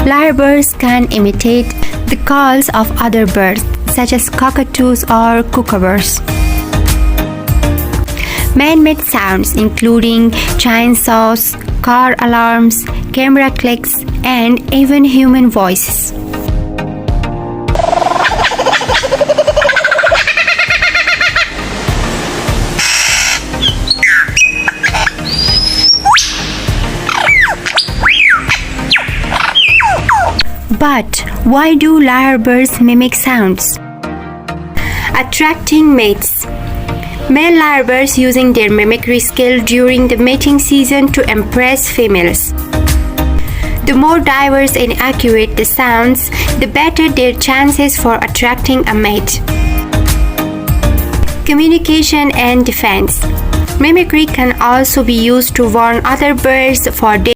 Lyrebirds can imitate the calls of other birds, such as cockatoos or kookaburras. Man-made sounds including chainsaws, car alarms, camera clicks, and even human voices. But why do lyrebirds mimic sounds? Attracting mates. Male lyrebirds using their mimicry skill during the mating season to impress females. The more diverse and accurate the sounds, the better their chances for attracting a mate. Communication and defense. Mimicry can also be used to warn other birds for